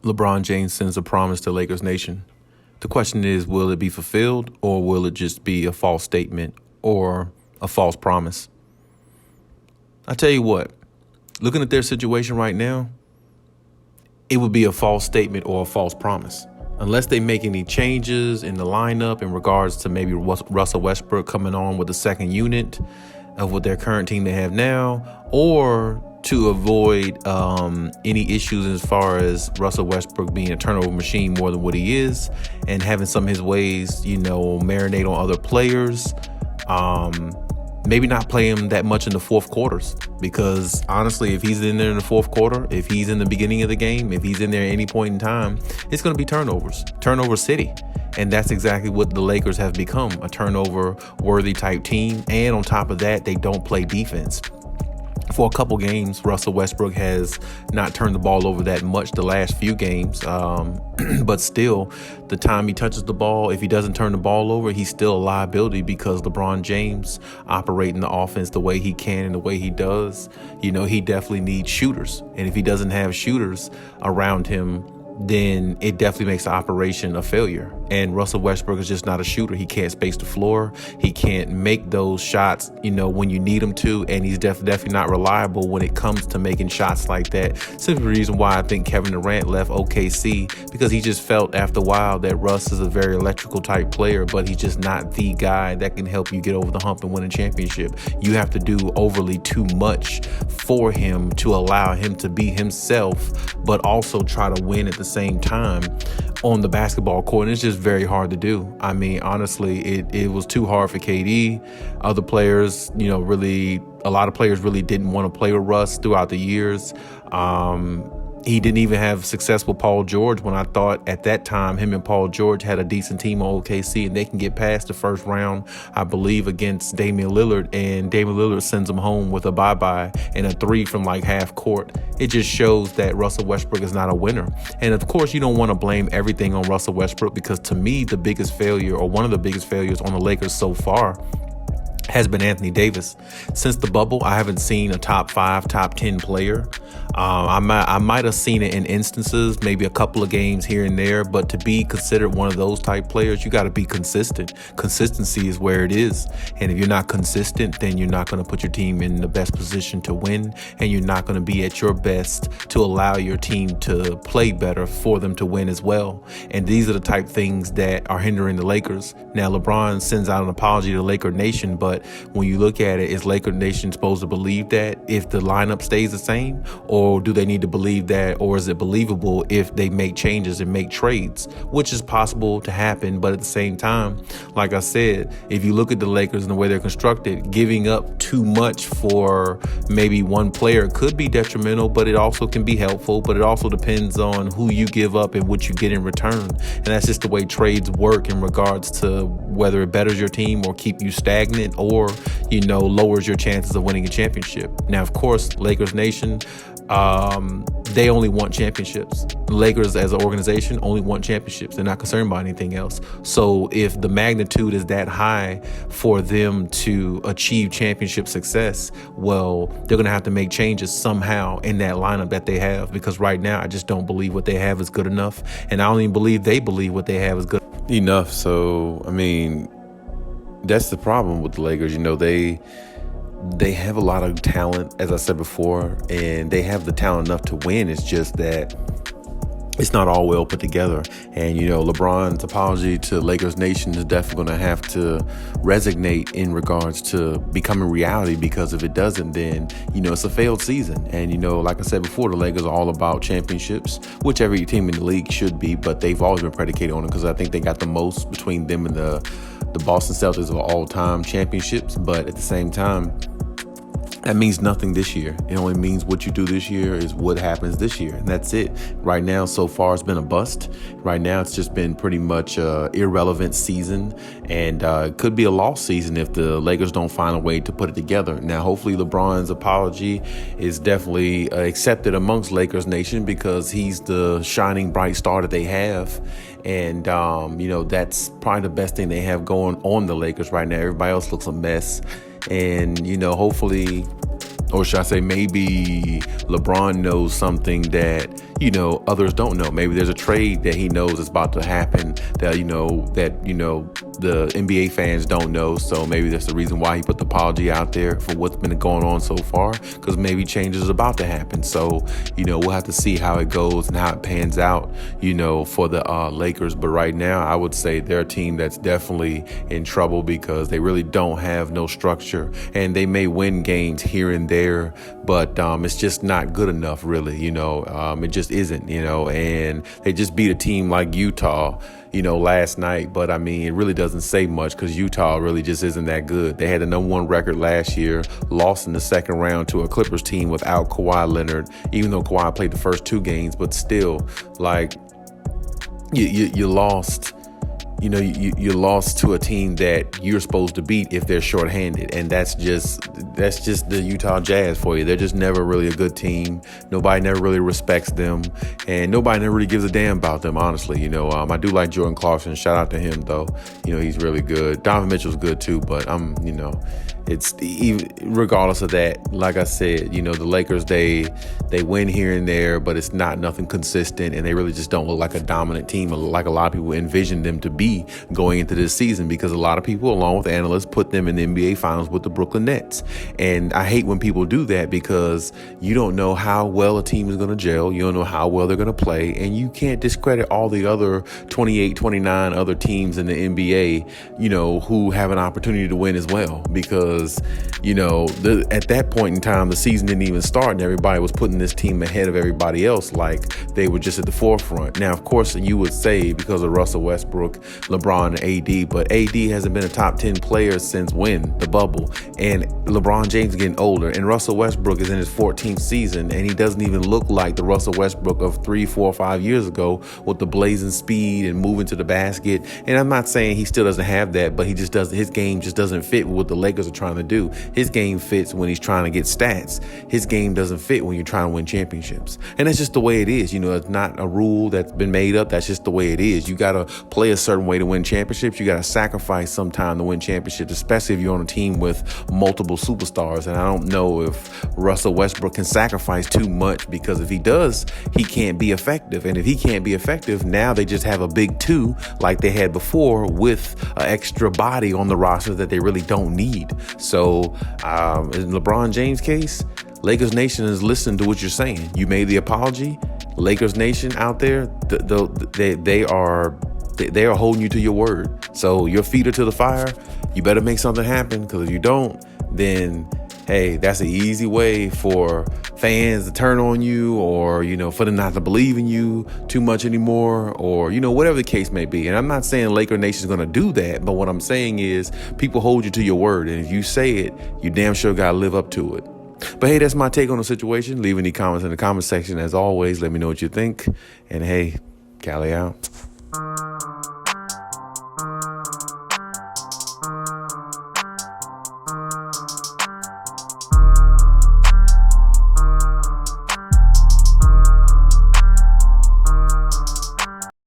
LeBron James sends a promise to Lakers Nation. The question is, will it be fulfilled or will it just be a false statement or a false promise? I tell you what, looking at their situation right now, it would be a false statement or a false promise. Unless they make any changes in the lineup in regards to maybe Russell Westbrook coming on with the second unit of what their current team they have now, or to avoid any issues as far as Russell Westbrook being a turnover machine more than what he is and having some of his ways, marinate on other players. Maybe not play him that much in the fourth quarters, because honestly, if he's in there in the fourth quarter, if he's in the beginning of the game, if he's in there at any point in time, it's going to be turnover city. And that's exactly what the Lakers have become, a turnover worthy type team. And on top of that, they don't play defense. For a couple games, Russell Westbrook has not turned the ball over that much the last few games. But still, the time he touches the ball, if he doesn't turn the ball over, he's still a liability because LeBron James operating the offense the way he can and the way he does, he definitely needs shooters. And if he doesn't have shooters around him, then it definitely makes the operation a failure. And Russell Westbrook is just not a shooter. He can't space the floor. He can't make those shots, when you need him to. And he's definitely not reliable when it comes to making shots like that. Simply the reason why I think Kevin Durant left OKC, because he just felt after a while that Russ is a very electrical type player, but he's just not the guy that can help you get over the hump and win a championship. You have to do overly too much for him to allow him to be himself, but also try to win at the same time on the basketball court. And it's just very hard to do. I mean, honestly, it was too hard for KD. Other players, a lot of players really didn't want to play with Russ throughout the years. He didn't even have success with Paul George, when I thought at that time him and Paul George had a decent team on OKC and they can get past the first round, I believe, against Damian Lillard, and Damian Lillard sends him home with a bye-bye and a three from like half court. It just shows that Russell Westbrook is not a winner. And of course, you don't want to blame everything on Russell Westbrook, because to me, the biggest failure, or one of the biggest failures on the Lakers so far, has been Anthony Davis. Since the bubble, I haven't seen a top 5, top 10 player. I might have seen it in instances, maybe a couple of games here and there, but to be considered one of those type players, you got to be consistent. Consistency is where it is. And if you're not consistent, then you're not going to put your team in the best position to win, and you're not going to be at your best to allow your team to play better for them to win as well. And these are the type things that are hindering the Lakers. Now, LeBron sends out an apology to Laker Nation, but when you look at it, is Laker Nation supposed to believe that if the lineup stays the same, or do they need to believe that, or is it believable if they make changes and make trades, which is possible to happen? But at the same time, like I said, if you look at the Lakers and the way they're constructed, giving up too much for maybe one player could be detrimental, but it also can be helpful. But it also depends on who you give up and what you get in return. And that's just the way trades work in regards to whether it betters your team or keep you stagnant, or lowers your chances of winning a championship. Now, of course, Lakers Nation, they only want championships. Lakers as an organization only want championships. They're not concerned about anything else. So if the magnitude is that high for them to achieve championship success, well, they're going to have to make changes somehow in that lineup that they have, because right now I just don't believe what they have is good enough. And I don't even believe they believe what they have is good enough. So, I mean, that's the problem with the Lakers. They have a lot of talent, as I said before, and they have the talent enough to win. It's just that it's not all well put together. And, LeBron's apology to Lakers Nation is definitely going to have to resonate in regards to becoming reality, because if it doesn't, then, it's a failed season. And, like I said before, the Lakers are all about championships, which every team in the league should be, but they've always been predicated on it, because I think they got the most between them and the Boston Celtics of all-time championships. But at the same time, that means nothing this year. It only means what you do this year is what happens this year. And that's it. Right now, so far, it's been a bust. Right now, it's just been pretty much an irrelevant season. And it could be a lost season if the Lakers don't find a way to put it together. Now, hopefully, LeBron's apology is definitely accepted amongst Lakers Nation, because he's the shining bright star that they have. And, that's probably the best thing they have going on the Lakers right now. Everybody else looks a mess. And, hopefully Or should I say maybe LeBron knows something that, others don't know. Maybe there's a trade that he knows is about to happen that, the NBA fans don't know. So maybe that's the reason why he put the apology out there for what's been going on so far, because maybe changes is about to happen. So, we'll have to see how it goes and how it pans out, for the Lakers. But right now, I would say they're a team that's definitely in trouble because they really don't have no structure, and they may win games here and there, but it's just not good enough, really. It just isn't, and they just beat a team like Utah, last night. But it really doesn't say much because Utah really just isn't that good. They had the #1 record last year, lost in the second round to a Clippers team without Kawhi Leonard, even though Kawhi played the first 2 games, but still, you lost. You lost to a team that you're supposed to beat if they're shorthanded. And that's just the Utah Jazz for you. They're just never really a good team. Nobody never really respects them, and nobody never really gives a damn about them, honestly. I do like Jordan Clarkson. Shout out to him, though. He's really good. Donovan Mitchell's good, too, but it's even regardless of that, like I said, the Lakers, they win here and there, but it's not nothing consistent, and they really just don't look like a dominant team like a lot of people envisioned them to be going into this season, because a lot of people, along with analysts, put them in the NBA Finals with the Brooklyn Nets. And I hate when people do that, because you don't know how well a team is going to gel. You don't know how well they're going to play, and you can't discredit all the other 28, 29 other teams in the NBA, who have an opportunity to win as well, because at that point in time, the season didn't even start, and everybody was putting this team ahead of everybody else like they were just at the forefront. Now, of course, you would say because of Russell Westbrook, LeBron, and AD, but AD hasn't been a top 10 player since when? The bubble. And LeBron James is getting older, and Russell Westbrook is in his 14th season, and he doesn't even look like the Russell Westbrook of 3, 4, 5 years ago with the blazing speed and moving to the basket. And I'm not saying he still doesn't have that, but his game just doesn't fit with what the Lakers are trying to do. His game fits when he's trying to get stats. His game doesn't fit when you're trying to win championships. And that's just the way it is. It's not a rule that's been made up. That's just the way it is. You got to play a certain way to win championships. You got to sacrifice some time to win championships, especially if you're on a team with multiple superstars. And I don't know if Russell Westbrook can sacrifice too much, because if he does, he can't be effective. And if he can't be effective, now they just have a big 2 like they had before, with an extra body on the roster that they really don't need. So in LeBron James' case, Lakers Nation is listening to what you're saying. You made the apology. Lakers Nation out there, they are holding you to your word. So your feet are to the fire. You better make something happen, because if you don't, then hey, that's an easy way for fans to turn on you, or, for them not to believe in you too much anymore, or, whatever the case may be. And I'm not saying Laker Nation is going to do that, but what I'm saying is people hold you to your word. And if you say it, you damn sure got to live up to it. But hey, that's my take on the situation. Leave any comments in the comment section. As always, let me know what you think. And hey, Khaliis out.